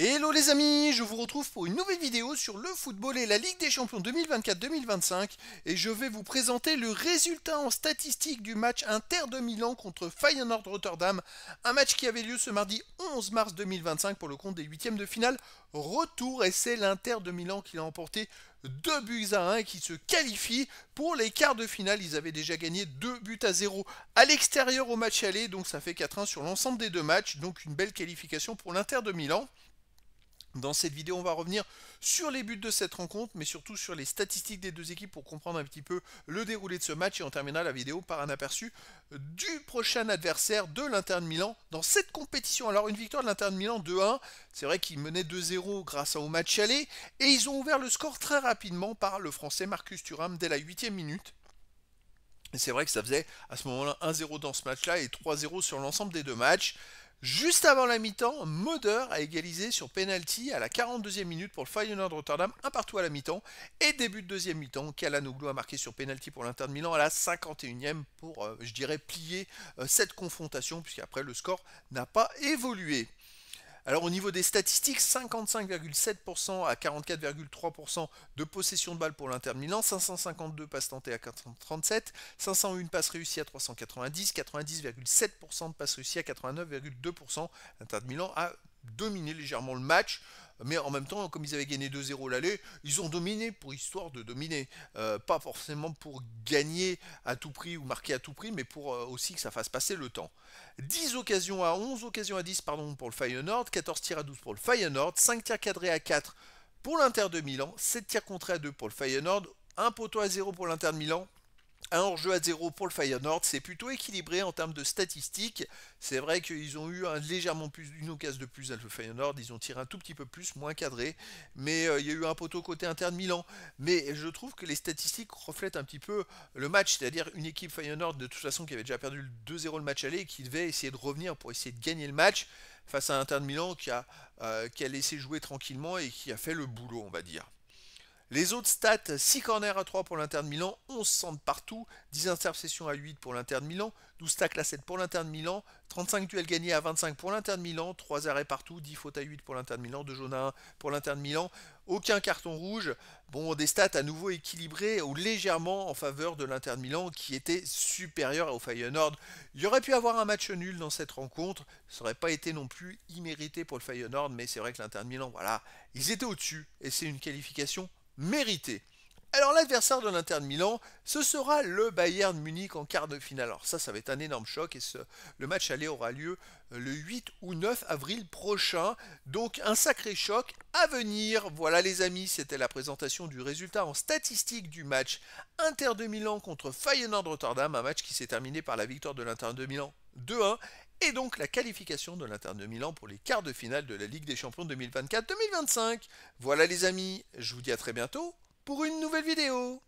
Hello les amis, je vous retrouve pour une nouvelle vidéo sur le football et la Ligue des Champions 2024-2025 et je vais vous présenter le résultat en statistique du match Inter de Milan contre Feyenoord Rotterdam, un match qui avait lieu ce mardi 11 mars 2025 pour le compte des huitièmes de finale retour et c'est l'Inter de Milan qui l'a emporté 2 buts à 1 et qui se qualifie pour les quarts de finale. Ils avaient déjà gagné 2 buts à 0 à l'extérieur au match aller, donc ça fait 4-1 sur l'ensemble des deux matchs, donc une belle qualification pour l'Inter de Milan. Dans cette vidéo, on va revenir sur les buts de cette rencontre, mais surtout sur les statistiques des deux équipes pour comprendre un petit peu le déroulé de ce match. Et on terminera la vidéo par un aperçu du prochain adversaire de l'Inter de Milan dans cette compétition. Alors, une victoire de l'Inter de Milan 2-1. C'est vrai qu'ils menaient 2-0 grâce au match aller. Et ils ont ouvert le score très rapidement par le Français Marcus Thuram dès la 8e minute. Et c'est vrai que ça faisait à ce moment-là 1-0 dans ce match-là et 3-0 sur l'ensemble des deux matchs. Juste avant la mi-temps, Moder a égalisé sur penalty à la 42e minute pour le Feyenoord Rotterdam, un partout à la mi-temps. Et début de deuxième mi-temps, Calhanoglu a marqué sur penalty pour l'Inter de Milan à la 51e pour, je dirais, plier cette confrontation, puisqu'après le score n'a pas évolué. Alors au niveau des statistiques, 55,7% à 44,3% de possession de balle pour l'Inter de Milan, 552 passes tentées à 437, 501 passes réussies à 390, 90,7% de passes réussies à 89,2%. L'Inter de Milan a dominé légèrement le match, mais en même temps, comme ils avaient gagné 2-0 l'aller, ils ont dominé pour histoire de dominer. Pas forcément pour gagner à tout prix ou marquer à tout prix, mais pour aussi que ça fasse passer le temps. 10 occasions à 11 occasions à 10 pardon, pour le Feyenoord, 14 tirs à 12 pour le Feyenoord, 5 tirs cadrés à 4 pour l'Inter de Milan, 7 tirs contrés à 2 pour le Feyenoord, 1 poteau à 0 pour l'Inter de Milan, un hors-jeu à 0 pour le Feyenoord, c'est plutôt équilibré en termes de statistiques. C'est vrai qu'ils ont eu légèrement plus, une occasion de plus à le Feyenoord, ils ont tiré un tout petit peu plus, moins cadré, mais il y a eu un poteau côté Inter de Milan. Mais je trouve que les statistiques reflètent un petit peu le match, c'est-à-dire une équipe Feyenoord de toute façon qui avait déjà perdu le 2-0 le match aller et qui devait essayer de revenir pour essayer de gagner le match face à Inter de Milan qui a laissé jouer tranquillement et qui a fait le boulot, on va dire. Les autres stats, 6 corners à 3 pour l'Inter de Milan, 11 centres partout, 10 interceptions à 8 pour l'Inter de Milan, 12 tacles à 7 pour l'Inter de Milan, 35 duels gagnés à 25 pour l'Inter de Milan, 3 arrêts partout, 10 fautes à 8 pour l'Inter de Milan, 2 jaunes à 1 pour l'Inter de Milan, aucun carton rouge. Bon, des stats à nouveau équilibrées ou légèrement en faveur de l'Inter de Milan qui était supérieur au Feyenoord. Il y aurait pu avoir un match nul dans cette rencontre, ça n'aurait pas été non plus immérité pour le Feyenoord, mais c'est vrai que l'Inter de Milan, voilà, ils étaient au-dessus et c'est une qualification mérité. Alors l'adversaire de l'Inter de Milan, ce sera le Bayern Munich en quart de finale. Alors ça va être un énorme choc et le match aller aura lieu le 8 ou 9 avril prochain. Donc un sacré choc à venir. Voilà les amis, c'était la présentation du résultat en statistique du match Inter de Milan contre Feyenoord Rotterdam, un match qui s'est terminé par la victoire de l'Inter de Milan 2-1 et donc la qualification de l'Inter de Milan pour les quarts de finale de la Ligue des Champions 2024-2025. Voilà les amis, je vous dis à très bientôt pour une nouvelle vidéo.